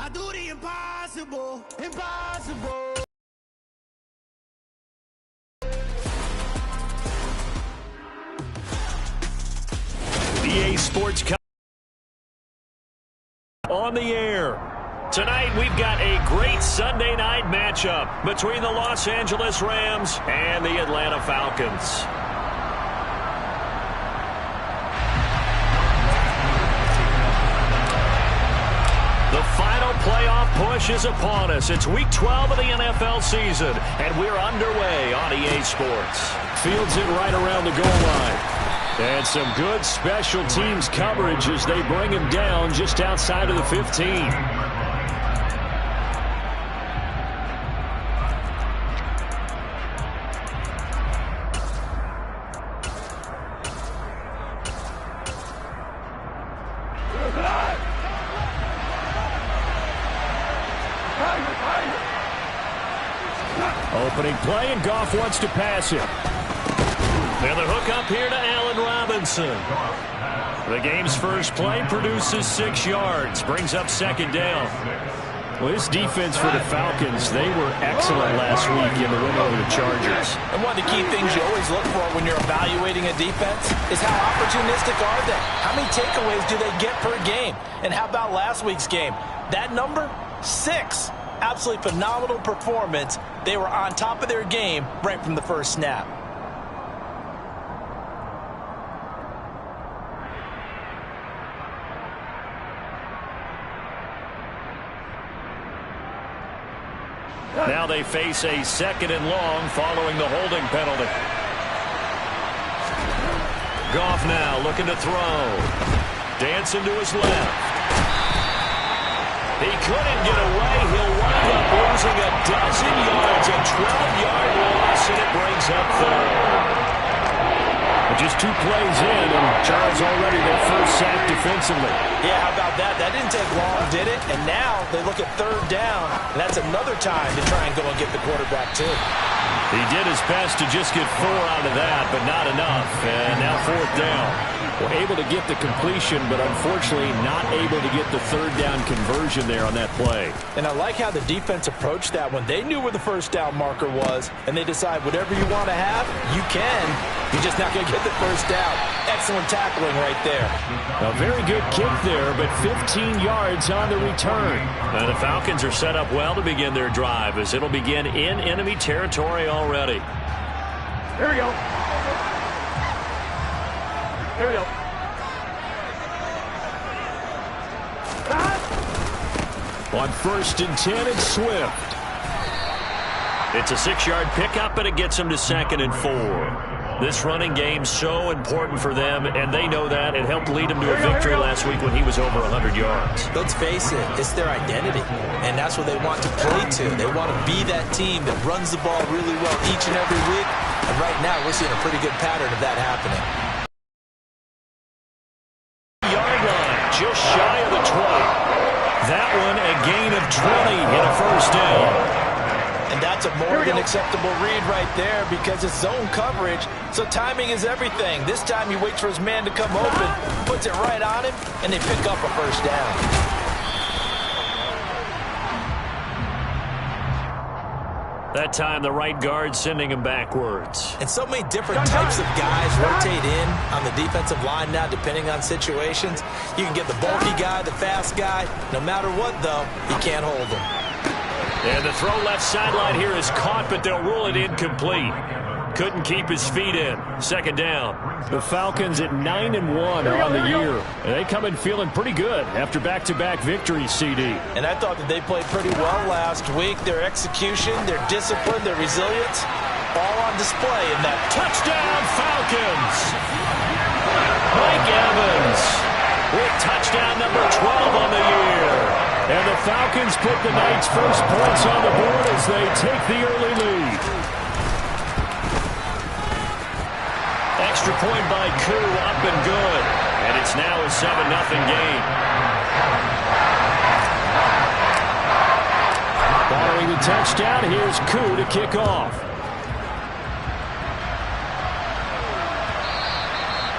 I do the impossible, impossible. EA Sports on the air. Tonight we've got a great Sunday night matchup between the Los Angeles Rams and the Atlanta Falcons. The final playoff push is upon us. It's Week 12 of the NFL season, and we're underway on EA Sports. Fields it right around the goal line. And some good special teams coverage as they bring him down just outside of the 15. Opening play, and Goff wants to pass it. And the hook up here to Allen Robinson. The game's first play produces 6 yards, brings up second down. Well, this defense for the Falcons, they were excellent last week in the win over the Chargers. And one of the key things you always look for when you're evaluating a defense is how opportunistic are they? How many takeaways do they get per game? And how about last week's game? That number? 6. Absolutely phenomenal performance. They were on top of their game right from the first snap. Now they face a second and long following the holding penalty. Goff now looking to throw. Dancing to his left. He couldn't get away. He'll wind up losing a dozen yards, a 12-yard loss, and it brings up third. Just 2 plays in, and Charles already their first sack defensively. Yeah, how about that? That didn't take long, did it? And now they look at third down, and that's another time to try and go and get the quarterback, too. He did his best to just get 4 out of that, but not enough. And now fourth down. Well, able to get the completion, but unfortunately not able to get the third down conversion there on that play. And I like how the defense approached that one. They knew where the first down marker was, and they decide whatever you want to have, you can. You're just not going to get the first down. Excellent tackling right there. A very good kick there, but 15 yards on the return. The Falcons are set up well to begin their drive as it'll begin in enemy territory already. Here we go. Here we go. On 1st and 10, it's Swift. It's a 6-yard pickup, and it gets him to 2nd and 4. This running game's so important for them, and they know that. It helped lead him to a victory last week when he was over 100 yards. Let's face it, it's their identity, and that's what they want to play to. They want to be that team that runs the ball really well each and every week, and right now we're seeing a pretty good pattern of that happening. Yard line, just shy of the 20. That one a gain of 20 in a first down. And that's a more than acceptable read right there because it's zone coverage, so timing is everything. This time he waits for his man to come open, puts it right on him, and they pick up a first down. That time the right guard sending him backwards. And so many different types of guys rotate in on the defensive line now depending on situations. You can get the bulky guy, the fast guy. No matter what, though, you can't hold him. And the throw left sideline here is caught, but they'll rule it incomplete. Couldn't keep his feet in. Second down. The Falcons at 9-1 on the year. And they come in feeling pretty good after back-to-back victories, CD. And I thought that they played pretty well last week. Their execution, their discipline, their resilience, all on display in that. Touchdown, Falcons! Mike Evans with touchdown number 12 on the year. And the Falcons put the night's first points on the board as they take the early lead. Extra point by Koo, up and good. And it's now a 7-0 game. Following the touchdown, here's Koo to kick off.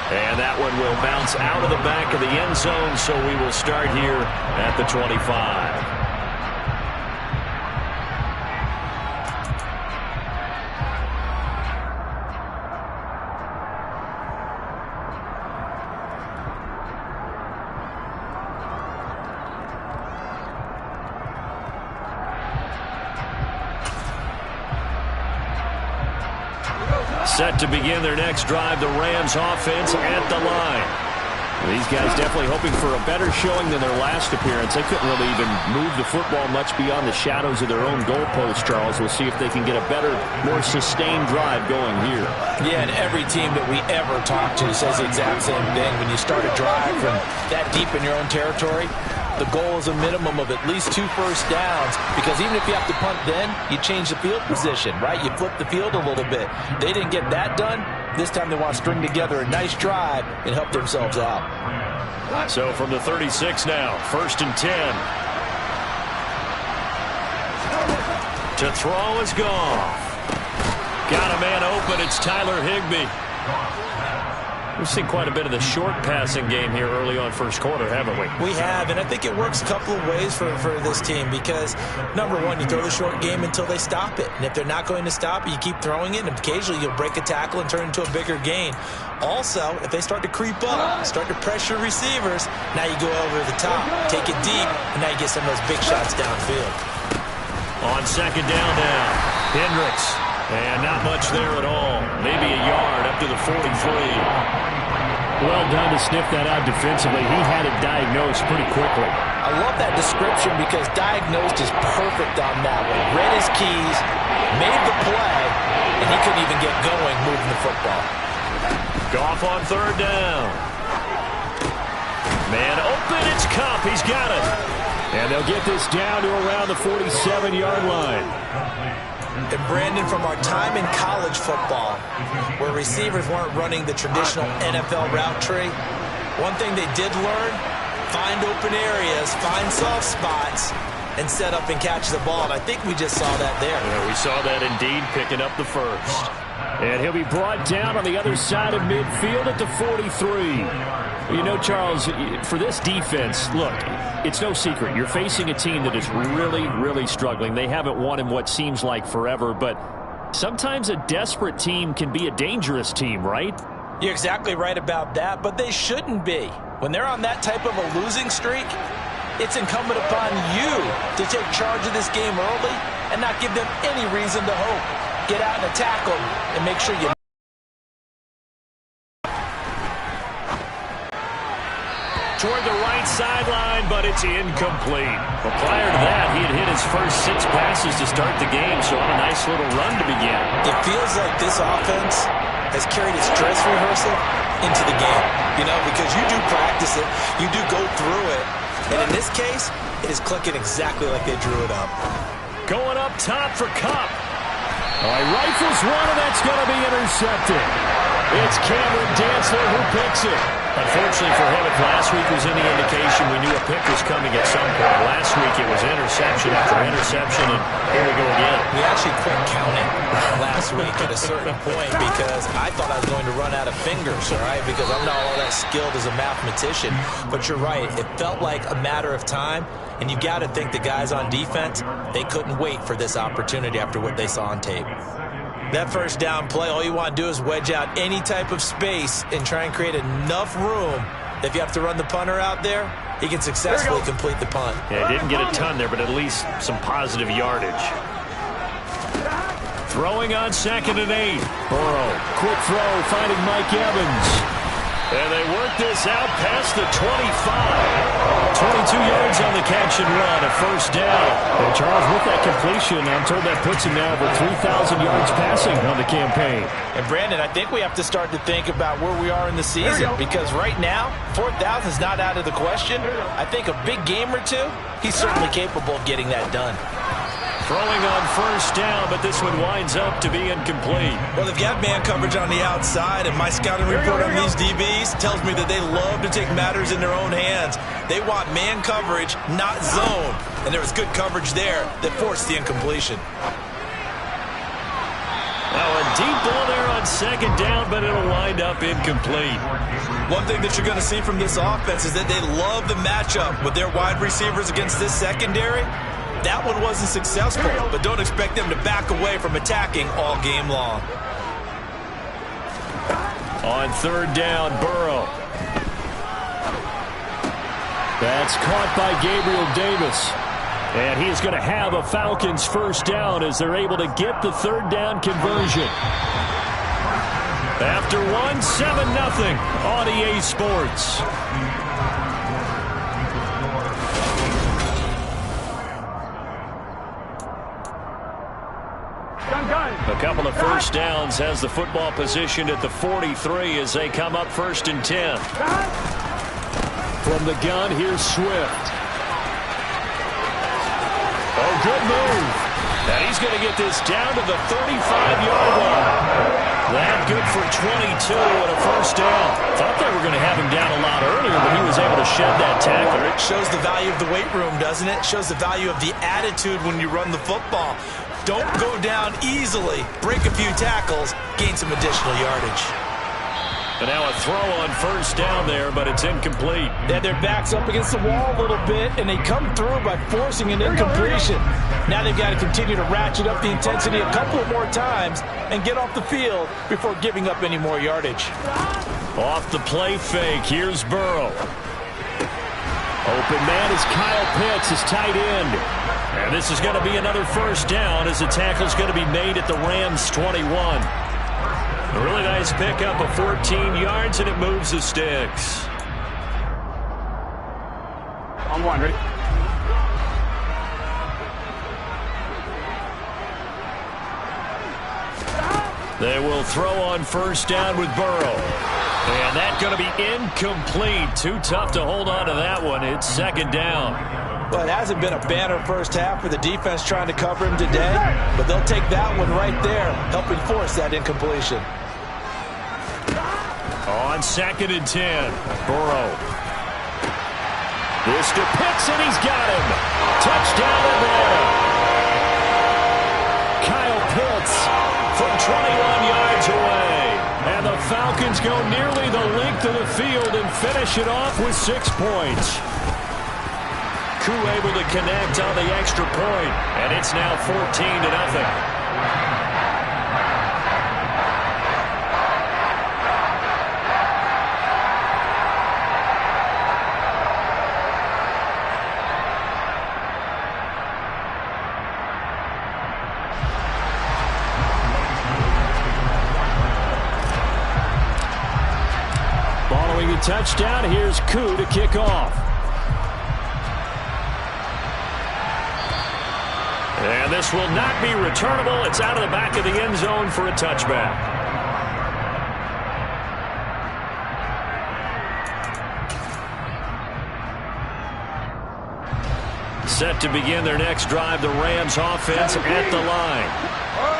And that one will bounce out of the back of the end zone, so we will start here at the 25. Set to begin their next drive, the Rams offense at the line. These guys definitely hoping for a better showing than their last appearance. They couldn't really even move the football much beyond the shadows of their own goalpost, Charles. We'll see if they can get a better, more sustained drive going here. Yeah, and every team that we ever talk to says the exact same thing. When you start a drive from that deep in your own territory, the goal is a minimum of at least 2 first downs, because even if you have to punt then, you change the field position, right? You flip the field a little bit. They didn't get that done. This time they want to string together a nice drive and help themselves out. So from the 36 now, 1st and 10. To throw is Goff. Got a man open. It's Tyler Higbee. We've seen quite a bit of the short passing game here early on first quarter, haven't we? We have, and I think it works a couple of ways for this team because, number one, you throw the short game until they stop it. And if they're not going to stop it, you keep throwing it, and occasionally you'll break a tackle and turn it into a bigger gain. Also, if they start to creep up, start to pressure receivers, now you go over the top, take it deep, and now you get some of those big shots downfield. On 2nd down now, Hendricks. And not much there at all. Maybe a yard up to the 43. Well done to sniff that out defensively. He had it diagnosed pretty quickly. I love that description because diagnosed is perfect on that one. Read his keys, made the play, and he couldn't even get going moving the football. Goff on 3rd down. Man open, it's Kupp. He's got it. And they'll get this down to around the 47-yard line. And Brandon, from our time in college football, where receivers weren't running the traditional NFL route tree, one thing they did learn, find open areas, find soft spots, and set up and catch the ball. And I think we just saw that there. Yeah, we saw that indeed, picking up the first. And he'll be brought down on the other side of midfield at the 43. You know, Charles, for this defense, look, it's no secret. You're facing a team that is really, really struggling. They haven't won in what seems like forever, but sometimes a desperate team can be a dangerous team, right? You're exactly right about that, but they shouldn't be. When they're on that type of a losing streak, it's incumbent upon you to take charge of this game early and not give them any reason to hope. Get out and attack them and make sure you... Toward the right sideline, but it's incomplete. But prior to that, he had hit his first 6 passes to start the game, so on a nice little run to begin. It feels like this offense has carried its dress rehearsal into the game, you know, because you do practice it, you do go through it, and in this case, it is clicking exactly like they drew it up. Going up top for Kupp. All right, rifles one, and that's going to be intercepted. It's Cameron Dantzler who picks it. Unfortunately for him, if last week was any indication, we knew a pick was coming at some point. Last week it was interception after interception, and here we go again. We actually quit counting last week at a certain point because I thought I was going to run out of fingers, all right, because I'm not all that skilled as a mathematician. But you're right, it felt like a matter of time, and you got to think the guys on defense, they couldn't wait for this opportunity after what they saw on tape. That first down play, all you want to do is wedge out any type of space and try and create enough room. If you have to run the punter out there, he can successfully complete the punt. Yeah, didn't get a ton there, but at least some positive yardage. Throwing on 2nd and 8. Burrow, quick throw, finding Mike Evans. And they work this out past the 25. 22 yards on the catch and run, a first down. And Charles, with that completion, I'm told that puts him now over 3,000 yards passing on the campaign. And Brandon, I think we have to start to think about where we are in the season because right now, 4,000 is not out of the question. I think a big game or two, he's certainly capable of getting that done. Throwing on first down, but this one winds up to be incomplete. Well, they've got man coverage on the outside, and my scouting report on these DBs tells me that they love to take matters in their own hands. They want man coverage, not zone. And there was good coverage there that forced the incompletion. Now a deep ball there on 2nd down, but it'll wind up incomplete. One thing that you're going to see from this offense is that they love the matchup with their wide receivers against this secondary. That one wasn't successful, but don't expect them to back away from attacking all game long. On 3rd down, Burrow. That's caught by Gabriel Davis. And he's going to have a Falcons first down as they're able to get the 3rd down conversion. After one, 7-0 on EA Sports. A couple of first downs has the football positioned at the 43 as they come up 1st and 10. From the gun, here's Swift. Oh, good move. And he's going to get this down to the 35-yard line. That good for 22 and a first down. Thought they were going to have him down a lot earlier, but he was able to shed that tackle. It shows the value of the weight room, doesn't it? It shows the value of the attitude when you run the football. Don't go down easily. Break a few tackles. Gain some additional yardage. And now a throw on first down there, but it's incomplete. They had their backs up against the wall a little bit, and they come through by forcing an incompletion. Now they've got to continue to ratchet up the intensity a couple of more times and get off the field before giving up any more yardage. Off the play fake, here's Burrow. Open man is Kyle Pitts, his tight end. And this is going to be another first down as the tackle's going to be made at the Rams' 21. A really nice pickup of 14 yards, and it moves the sticks. On one, ready? They will throw on first down with Burrow. And that's going to be incomplete. Too tough to hold on to that one. It's 2nd down. Well, it hasn't been a banner first half for the defense trying to cover him today, but they'll take that one right there, helping force that incompletion. On 2nd and 10, Burrow. This to Pitts, and he's got him. Touchdown, Atlanta. Kyle Pitts from 21 yards away. And the Falcons go nearly the length of the field and finish it off with 6 points. Koo able to connect on the extra point, and it's now 14-0. Following a touchdown, here's Koo to kick off. And this will not be returnable. It's out of the back of the end zone for a touchback. Set to begin their next drive, the Rams offense at the line.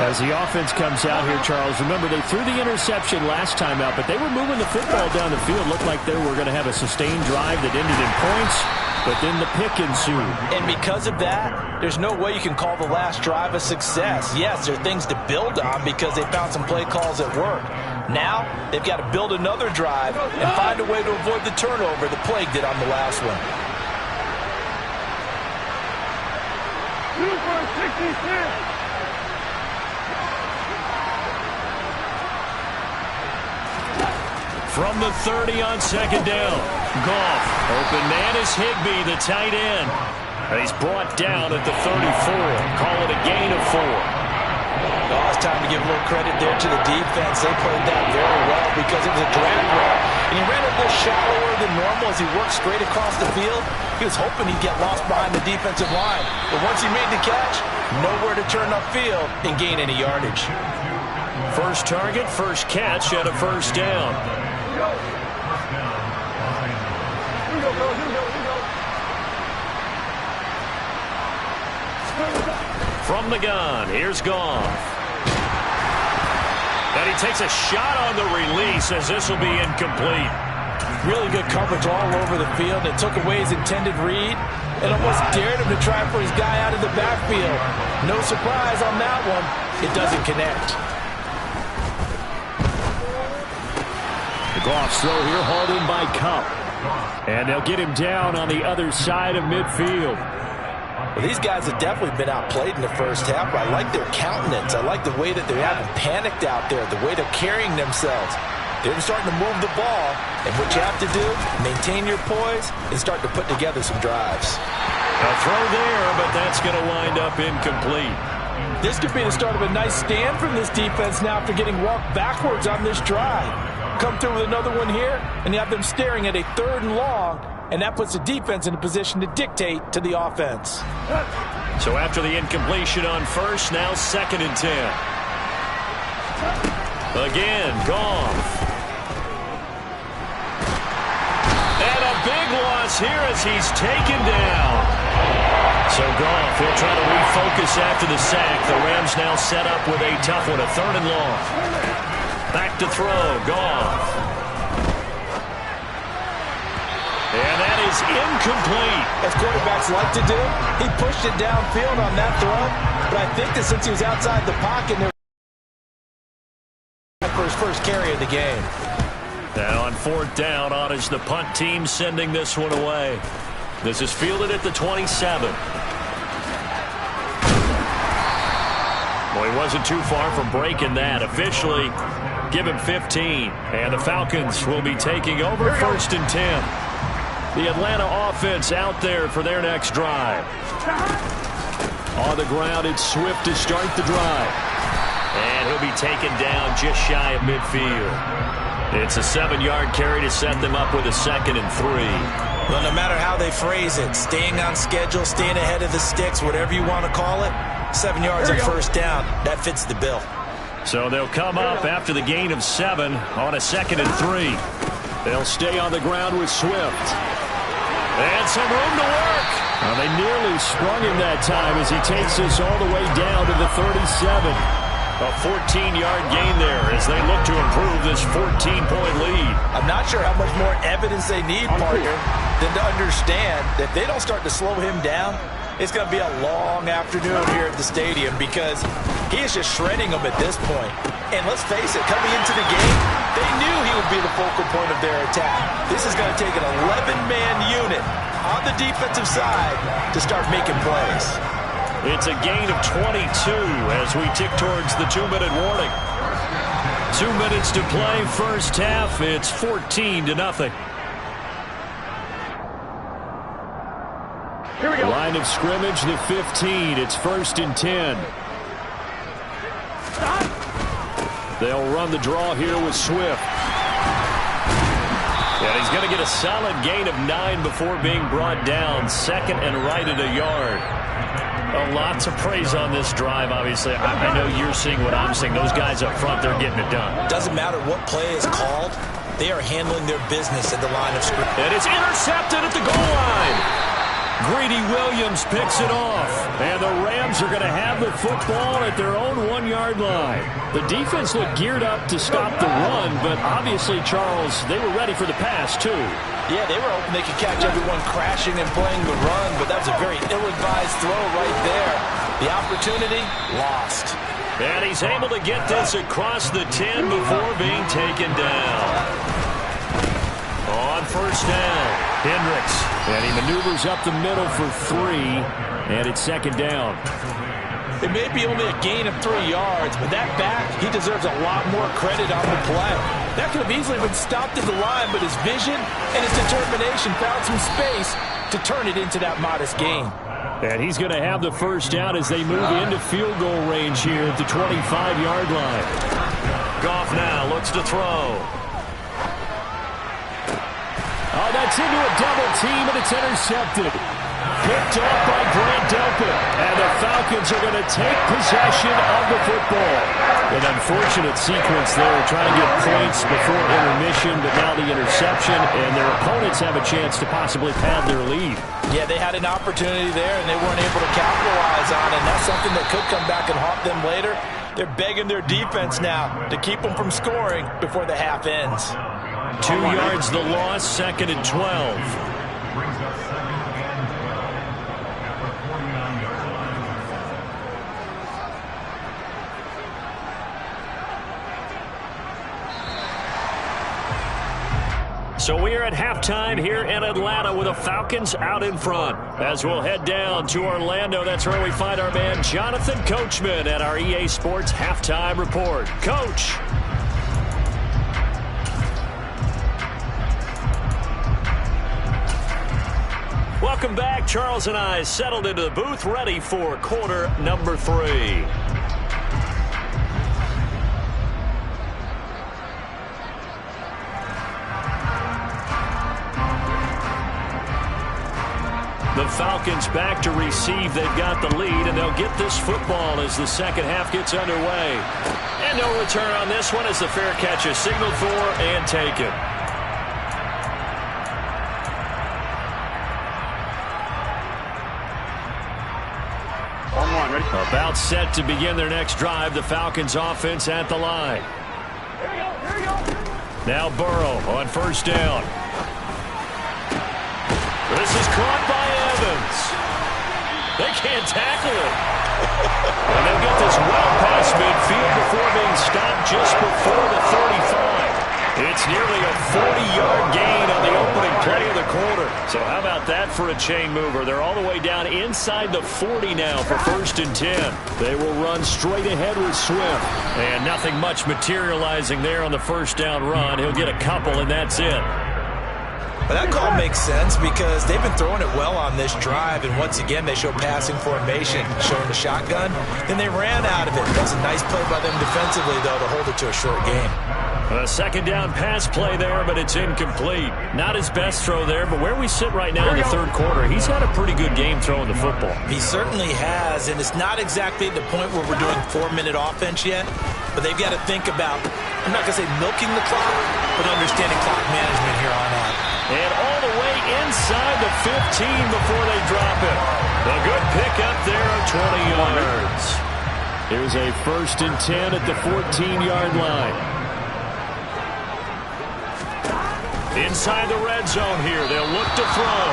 As the offense comes out here, Charles, remember they threw the interception last time out, but they were moving the football down the field. Looked like they were going to have a sustained drive that ended in points, but then the pick ensued. And because of that, there's no way you can call the last drive a success. Yes, there are things to build on because they found some play calls that work. Now, they've got to build another drive and find a way to avoid the turnover the plague did on the last one. From the 30 on 2nd down. Goff. Open man is Higbee, the tight end. And he's brought down at the 34. Call it a gain of 4. Oh, it's time to give a little credit there to the defense. They played that very well because it was a drag route. And he ran a little shallower than normal as he worked straight across the field. He was hoping he'd get lost behind the defensive line. But once he made the catch, nowhere to turn upfield and gain any yardage. First target, first catch at a first down. From the gun, here's Goff. And he takes a shot on the release as this will be incomplete. Really good coverage all over the field. It took away his intended read and almost dared him to try for his guy out of the backfield. No surprise on that one. It doesn't connect. The Goff's throw here hauled in by Kupp. And they'll get him down on the other side of midfield. Well, these guys have definitely been outplayed in the first half. I like their countenance. I like the way that they haven't panicked out there, the way they're carrying themselves. They're starting to move the ball, and what you have to do, maintain your poise and start to put together some drives. A throw there, but that's going to wind up incomplete. This could be the start of a nice stand from this defense now after getting walked backwards on this drive. Come through with another one here, and you have them staring at a 3rd and long, and that puts the defense in a position to dictate to the offense. So after the incompletion on first, now 2nd and 10. Again, Goff. And a big loss here as he's taken down. So Goff, he'll try to refocus after the sack. The Rams now set up with a tough one, a 3rd and long. Back to throw, Goff. And that is incomplete. As quarterbacks like to do, he pushed it downfield on that throw, but I think that since he was outside the pocket, for his first carry of the game. Now on 4th down, on is the punt team sending this one away. This is fielded at the 27. Well, he wasn't too far from breaking that. Officially, give him 15. And the Falcons will be taking over 1st and 10. The Atlanta offense out there for their next drive. On the ground, it's Swift to start the drive. And he'll be taken down just shy of midfield. It's a 7-yard carry to set them up with a 2nd and 3. Well, no matter how they phrase it, staying on schedule, staying ahead of the sticks, whatever you want to call it, 7 yards on 1st down, that fits the bill. So they'll come up after the gain of 7 on a 2nd and 3. They'll stay on the ground with Swift. And some room to work. Well, they nearly sprung him that time as he takes this all the way down to the 37. A 14-yard gain there as they look to improve this 14-point lead. I'm not sure how much more evidence they need, partner, than to understand that if they don't start to slow him down, it's going to be a long afternoon here at the stadium because he is just shredding them at this point. And let's face it, coming into the game, they knew he would be the focal point of their attack. This is going to take an 11-man unit on the defensive side to start making plays. It's a gain of 22 as we tick towards the 2-minute warning. 2 minutes to play, first half. It's 14-0. Here we go. Line of scrimmage, the 15. It's 1st and 10. They'll run the draw here with Swift. And he's going to get a solid gain of 9 before being brought down. 2nd and right at a yard. Lots of praise on this drive, obviously. I know you're seeing what I'm seeing. Those guys up front, they're getting it done. Doesn't matter what play is called. They are handling their business at the line of scrimmage. And it's intercepted at the goal line. Greedy Williams picks it off. And the Rams are going to have the football at their own 1-yard line. The defense looked geared up to stop the run, but obviously, Charles, they were ready for the pass, too. Yeah, they were hoping they could catch everyone crashing and playing the run, but that was a very ill-advised throw right there. The opportunity, lost. And he's able to get this across the 10 before being taken down. On 1st down, Hendricks. And he maneuvers up the middle for 3, and it's 2nd down. It may be only a gain of 3 yards, but that back, he deserves a lot more credit on the play. That could have easily been stopped at the line, but his vision and his determination found some space to turn it into that modest gain. And he's going to have the 1st down as they move into field goal range here at the 25-yard line. Goff now looks to throw. Oh, that's into a double team, and it's intercepted. Picked off by Grant Delpit. And the Falcons are going to take possession of the football. An unfortunate sequence there, trying to get points before intermission, but now the interception, and their opponents have a chance to possibly pad their lead. Yeah, they had an opportunity there, and they weren't able to capitalize on it, and that's something that could come back and haunt them later. They're begging their defense now to keep them from scoring before the half ends. 2 yards the loss, 2nd and 12. So we are at halftime here in Atlanta with the Falcons out in front. As we'll head down to Orlando, that's where we find our man Jonathan Coachman at our EA Sports Halftime Report. Coach. Welcome back. Charles and I settled into the booth, ready for quarter number 3. The Falcons back to receive. They've got the lead, and they'll get this football as the second half gets underway. And no return on this one as the fair catch is signaled for and taken. About set to begin their next drive. The Falcons offense at the line. Now Burrow on first down. This is caught by Evans. They can't tackle it. And they'll get this well past midfield before being stopped just before the 35. It's nearly a 40-yard gain on the opening play of the quarter. So how about that for a chain mover? They're all the way down inside the 40 now for 1st and 10. They will run straight ahead with Swift. And nothing much materializing there on the first down run. He'll get a couple, and that's it. But that call makes sense because they've been throwing it well on this drive, and once again they show passing formation, showing the shotgun. Then they ran out of it. That's a nice play by them defensively, though, to hold it to a short game. A second down pass play there, but it's incomplete. Not his best throw there, but where we sit right now in the third quarter, he's had a pretty good game throwing the football. He certainly has, and it's not exactly at the point where we're doing 4-minute offense yet, but they've got to think about, I'm not going to say milking the clock, but understanding clock management here on out. And all the way inside the 15 before they drop it. A good pickup there of 20 yards. Here's a 1st and 10 at the 14-yard line. Inside the red zone here. They'll look to throw.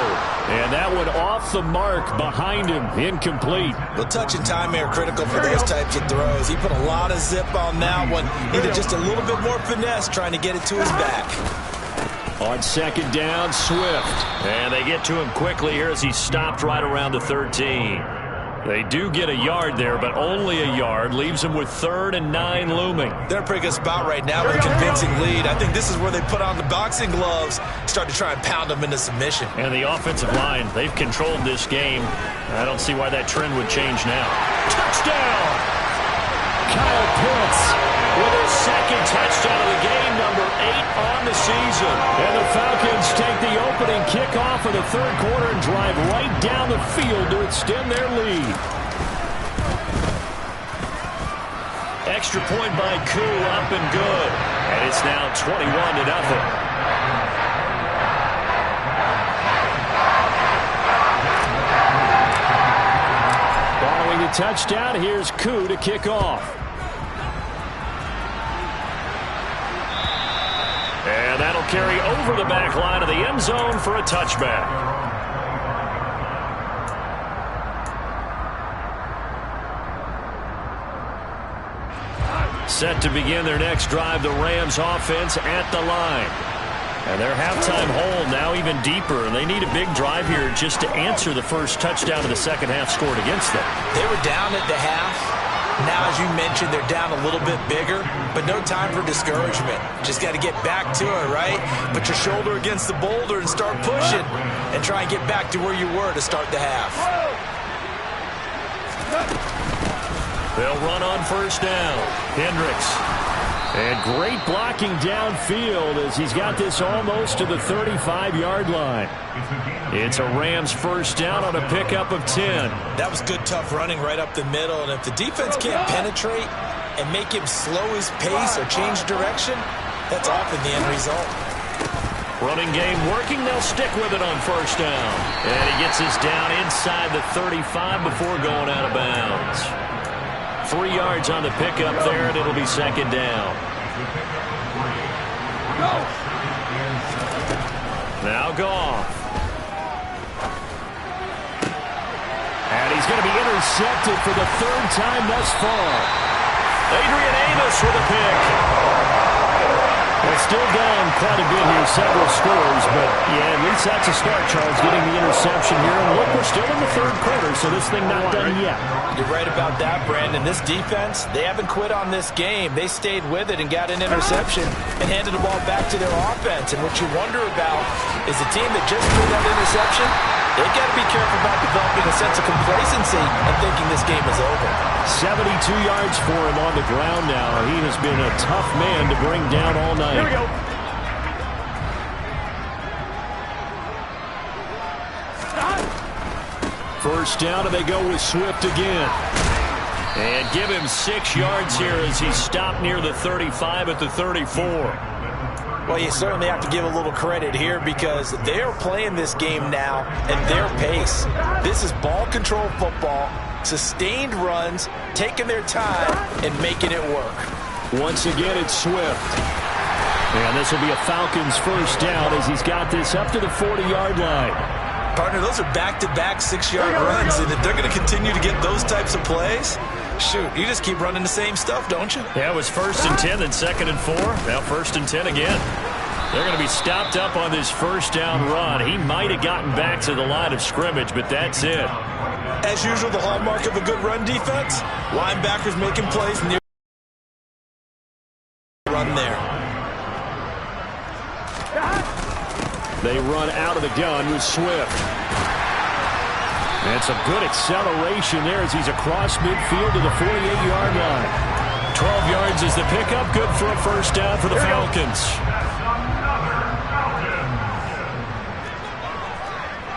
And that one off the mark behind him. Incomplete. The touch and time are critical for those types of throws. He put a lot of zip on that one. Needed just a little bit more finesse trying to get it to his back. On second down, Swift. And they get to him quickly here as he stopped right around the 13. They do get a yard there, but only a yard. Leaves them with 3rd and 9 looming. They're in a pretty good spot right now with a convincing lead. I think this is where they put on the boxing gloves, start to try and pound them into submission. And the offensive line, they've controlled this game. I don't see why that trend would change now. Touchdown! Kyle Pitts with his second touchdown of the game, number 8 on the season. And the Falcons take the opening kickoff of the third quarter and drive right down the field to extend their lead. Extra point by Koo, up and good. And it's now 21-0. Following the touchdown, here's Koo to kick off. And that'll carry over the back line of the end zone for a touchback. Set to begin their next drive, the Rams offense at the line. And their halftime hole now even deeper, and they need a big drive here just to answer the first touchdown of the second half scored against them. They were down at the half. Now, as you mentioned, they're down a little bit bigger, but no time for discouragement. Just got to get back to it, right? Put your shoulder against the boulder and start pushing and try and get back to where you were to start the half. They'll run on first down. Hendricks. And great blocking downfield as he's got this almost to the 35-yard line. It's a Rams first down on a pickup of 10. That was good, tough running right up the middle. And if the defense can't penetrate and make him slow his pace or change direction, that's often the end result. Running game working. They'll stick with it on first down. And he gets us down inside the 35 before going out of bounds. 3 yards on the pickup there, and it'll be second down. Now Goff. And he's going to be intercepted for the 3rd time thus far. Adrian Amos with a pick. Well, still down quite a bit here, several scores, but yeah, at least that's a start, Charles, getting the interception here. And look, we're still in the third quarter, so this thing not done yet. You're right about that, Brandon. This defense, they haven't quit on this game. They stayed with it and got an interception and handed the ball back to their offense. And what you wonder about is the team that just threw that interception, They've got to be careful about developing a sense of complacency and thinking this game is over. 72 yards for him on the ground now. He has been a tough man to bring down all night. Here we go. First down, and they go with Swift again. And give him 6 yards here as he stopped near the 35 at the 34. Well, you certainly have to give a little credit here because they're playing this game now at their pace. This is ball control football, sustained runs, taking their time, and making it work. Once again, it's Swift. And this will be a Falcons first down as he's got this up to the 40-yard line. Partner, those are back-to-back 6-yard runs, and if they're going to continue to get those types of plays, shoot, you just keep running the same stuff, don't you? Yeah, it was 1st and 10, then 2nd and 4. Now 1st and 10 again. They're going to be stopped up on this first down run. He might have gotten back to the line of scrimmage, but that's it. As usual, the hallmark of a good run defense, linebackers making plays near run there. They run out of the gun with Swift. And some good acceleration there as he's across midfield to the 48-yard line. 12 yards is the pickup. Good for a first down for the Falcons.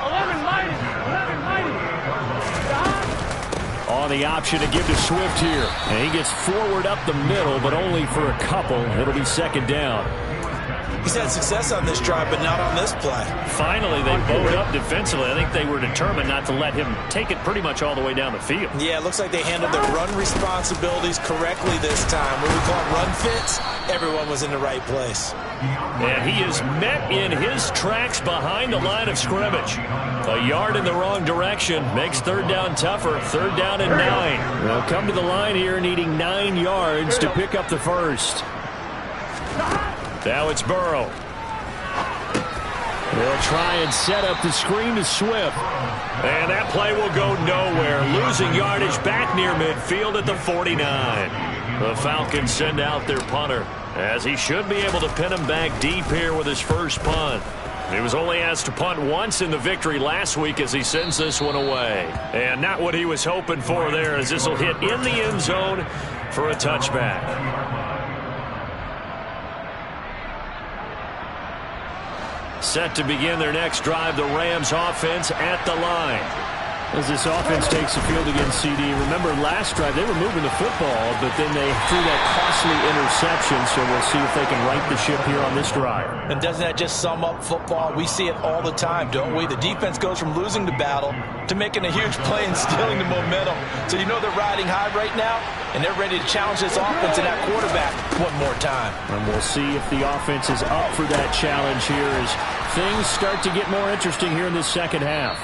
11 mighty. On the option to give to Swift here. And he gets forward up the middle, but only for a couple. It'll be 2nd down. He's had success on this drive, but not on this play. Finally, they bowed up defensively. I think they were determined not to let him take it pretty much all the way down the field. Yeah, it looks like they handled their run responsibilities correctly this time. When we call it run fits, everyone was in the right place. And he is met in his tracks behind the line of scrimmage. A yard in the wrong direction makes 3rd down tougher. 3rd down and 9. They'll come to the line here needing 9 yards to pick up the first. Now it's Burrow. They'll try and set up the screen to Swift. And that play will go nowhere. Losing yardage back near midfield at the 49. The Falcons send out their punter, as he should be able to pin him back deep here with his first punt. He was only asked to punt once in the victory last week as he sends this one away. And not what he was hoping for there, as this will hit in the end zone for a touchback. Set to begin their next drive, the Rams offense at the line. As this offense takes the field against CD, remember last drive they were moving the football, but then they threw that costly interception, so we'll see if they can right the ship here on this drive. And doesn't that just sum up football? We see it all the time, don't we? The defense goes from losing the battle to making a huge play and stealing the momentum. So you know they're riding high right now, and they're ready to challenge this offense and that quarterback one more time. And we'll see if the offense is up for that challenge here as things start to get more interesting here in the second half.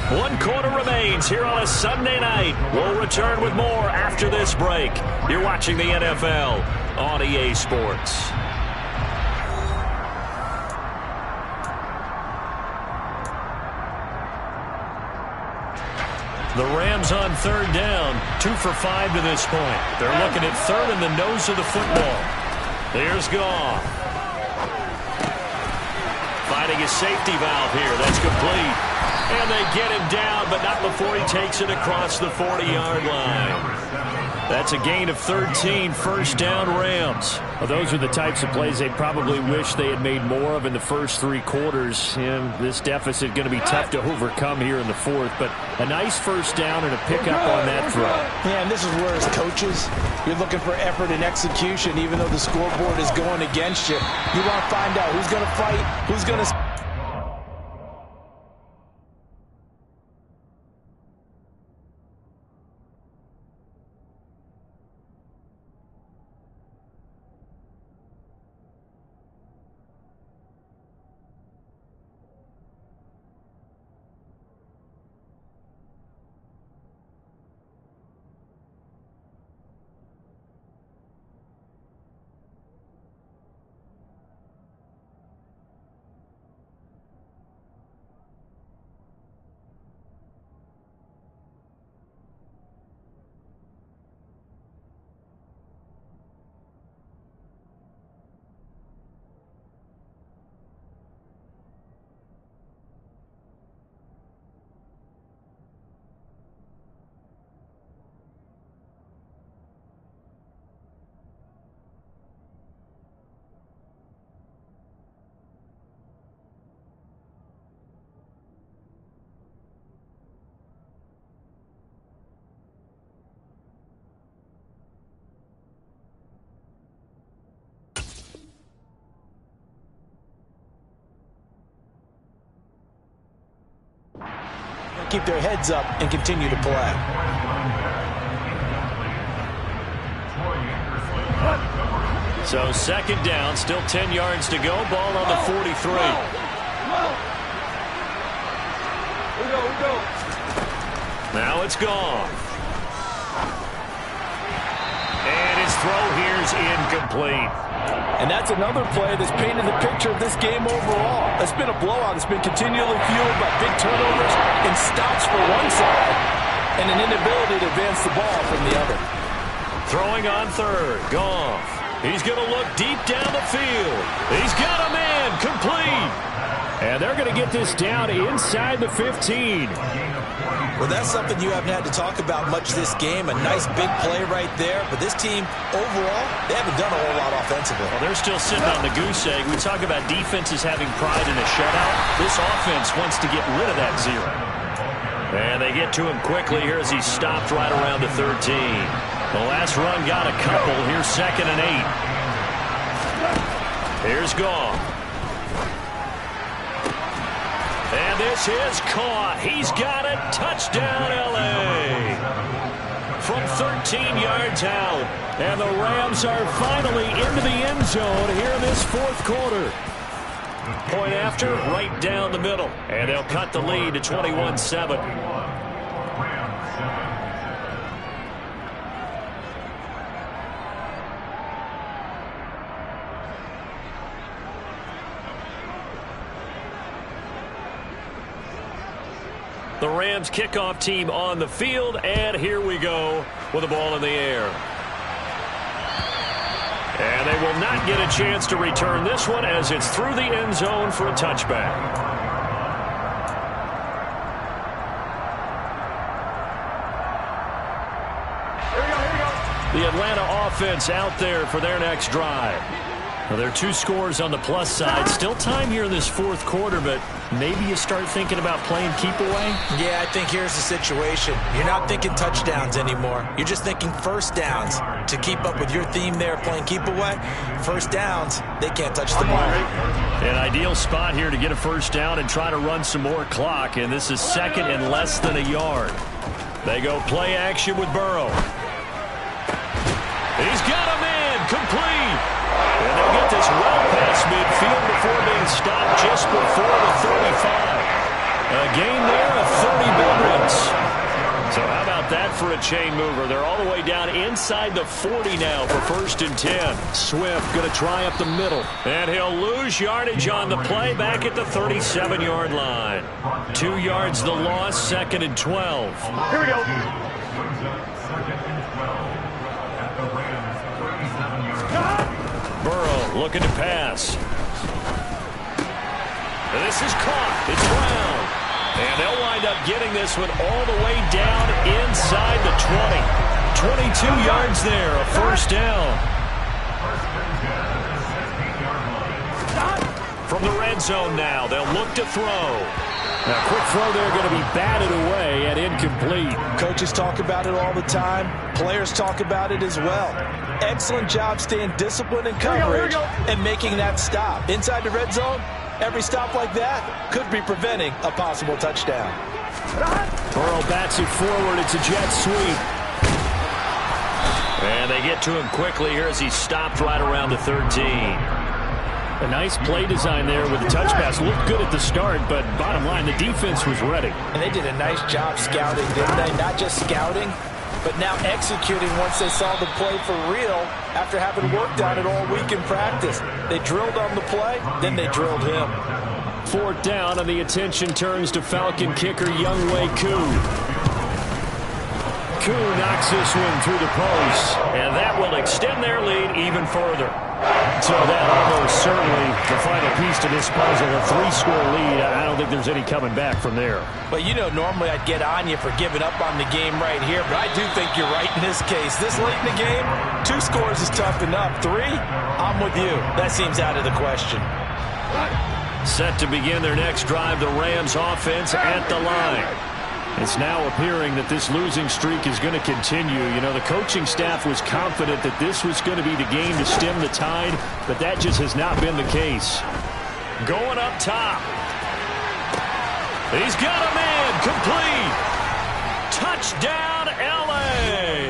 1 quarter remains here on a Sunday night. We'll return with more after this break. You're watching the NFL on EA Sports. The Rams on 3rd down, 2 for 5 to this point. They're looking at 3rd in the nose of the football. There's Goff. Finding a safety valve here. That's complete. And they get him down, but not before he takes it across the 40-yard line. That's a gain of 13, first down Rams. Well, those are the types of plays they probably wish they had made more of in the first 3 quarters. And this deficit going to be tough to overcome here in the 4th. But a nice first down and a pickup on that throw. Yeah, and this is where as coaches, you're looking for effort and execution, even though the scoreboard is going against you. You want to find out who's going to fight, who's going to... keep their heads up and continue to play. So second down, still 10 yards to go. Ball on the 43. Now it's gone. And his throw here's incomplete. And that's another play that's painted the picture of this game overall. It's been a blowout. It's been continually fueled by big turnovers and stops for one side and an inability to advance the ball from the other. Throwing on third. Goff. He's going to look deep down the field. He's got a man. Complete. And they're going to get this down inside the 15. Well, that's something you haven't had to talk about much this game. A nice big play right there. But this team, overall, they haven't done a whole lot offensively. Well, they're still sitting on the goose egg. We talk about defenses having pride in a shutout. This offense wants to get rid of that zero. And they get to him quickly here as he's stopped right around the 13. The last run got a couple. Here's 2nd and 8. Here's Goff. And this is caught. He's got it. Touchdown, L.A. From 13 yards out. And the Rams are finally into the end zone here in this fourth quarter. Point after, right down the middle. And they'll cut the lead to 21-7. The Rams kickoff team on the field, and here we go with the ball in the air. And they will not get a chance to return this one as it's through the end zone for a touchback. The Atlanta offense out there for their next drive. Well, there are 2 scores on the plus side. Still time here in this fourth quarter, but maybe you start thinking about playing keep away? Yeah, I think here's the situation. You're not thinking touchdowns anymore. You're just thinking first downs. To keep up with your theme there, playing keep away, first downs, they can't touch the ball. An ideal spot here to get a first down and try to run some more clock, and this is 2nd and less than a yard. They go play action with Burrow. He's got a man, complete. And they'll get this well past midfield before being stopped just before the 35. A gain there of 30 buildings. So how about that for a chain mover? They're all the way down inside the 40 now for 1st and 10. Swift going to try up the middle. And he'll lose yardage on the play back at the 37-yard line. 2 yards the loss, 2nd and 12. Here we go. Burrow looking to pass. This is caught. It's Brown. And they'll wind up getting this one all the way down inside the 20. 22 yards there, a first down. From the red zone now, they'll look to throw. Now, quick throw there going to be batted away and incomplete. Coaches talk about it all the time. Players talk about it as well. Excellent job staying disciplined in coverage and making that stop. Inside the red zone, every stop like that could be preventing a possible touchdown. Burrow bats it forward. It's a jet sweep. And they get to him quickly here as he's stopped right around the 13. A nice play design there with the touch pass. Looked good at the start, but bottom line, the defense was ready. And they did a nice job scouting, didn't they? Not just scouting, but now executing once they saw the play for real after having worked on it all week in practice. They drilled on the play, then they drilled him. 4th down, and the attention turns to Falcon kicker Younghoe Koo. Koo knocks this one through the post. And that will extend their lead even further. So that almost certainly the final piece to this puzzle, a 3-score lead. I don't think there's any coming back from there. But you know, normally I'd get on you for giving up on the game right here, but I do think you're right in this case. This late in the game, 2 scores is tough enough. 3, I'm with you. That seems out of the question. Set to begin their next drive, the Rams offense at the line. It's now appearing that this losing streak is going to continue. You know, the coaching staff was confident that this was going to be the game to stem the tide, but that just has not been the case. Going up top. He's got a man complete. Touchdown, L.A.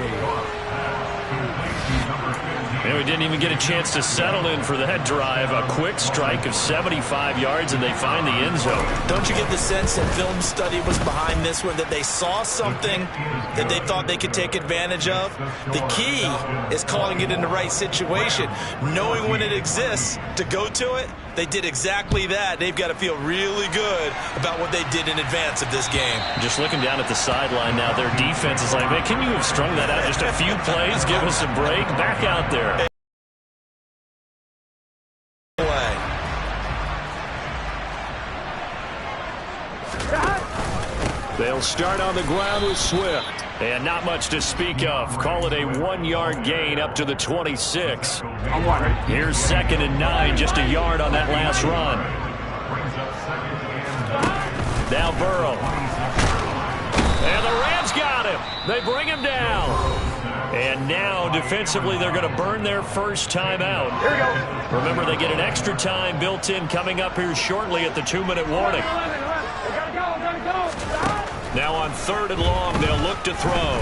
And we didn't even get a chance to settle in for that drive. A quick strike of 75 yards, and they find the end zone. Don't you get the sense that film study was behind this one, that they saw something that they thought they could take advantage of? The key is calling it in the right situation, knowing when it exists to go to it. They did exactly that. They've got to feel really good about what they did in advance of this game. Just looking down at the sideline now, their defense is like, man, can you have strung that out just a few plays? Give us a break. Back out there. They'll start on the ground with Swift. And not much to speak of. Call it a 1-yard gain up to the 26. Here's 2nd and 9, just a yard on that last run. Now Burrow. And the Rams got him. They bring him down. And now defensively they're going to burn their first time out. Here we go. Remember, they get an extra time built in coming up here shortly at the 2-minute warning. Now on 3rd and long, they'll look to throw.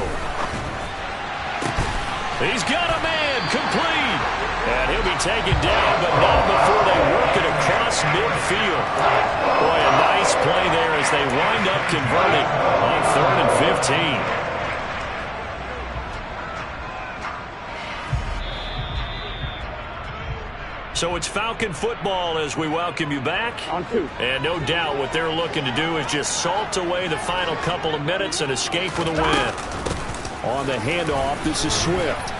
He's got a man, complete. And he'll be taken down, but not before they work it across midfield. Boy, a nice play there as they wind up converting on 3rd and 15. So it's Falcon football as we welcome you back. On 2. And no doubt what they're looking to do is just salt away the final couple of minutes and escape with a win. On the handoff, this is Swift.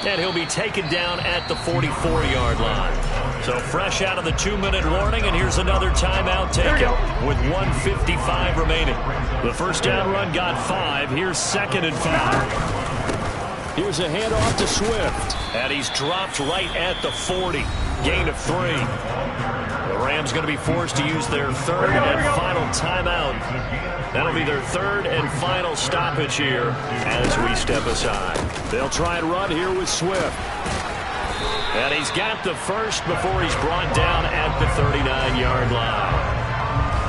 And he'll be taken down at the 44-yard line. So fresh out of the 2-minute warning, and here's another timeout taken with 1:55 remaining. The first down run got 5. Here's 2nd and 5. Here's a handoff to Swift. And he's dropped right at the 40. Gain of 3. The Rams going to be forced to use their 3rd and final timeout. That'll be their 3rd and final stoppage here as we step aside. They'll try and run here with Swift. And he's got the first before he's brought down at the 39-yard line.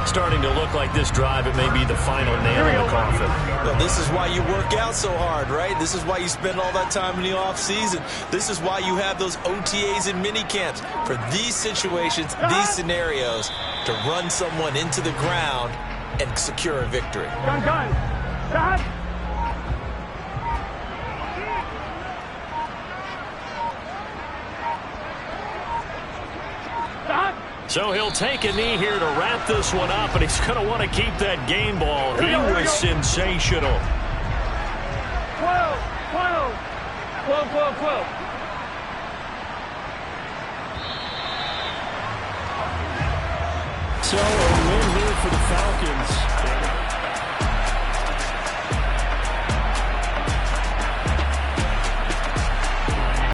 Starting to look like this drive, it may be the final nail in the coffin. Well, this is why you work out so hard, right? This is why you spend all that time in the offseason. This is why you have those OTAs and mini camps. For these situations, these scenarios, to run someone into the ground and secure a victory. Gun. Stop. So he'll take a knee here to wrap this one up, and he's going to want to keep that game ball. He was sensational. 12. So a win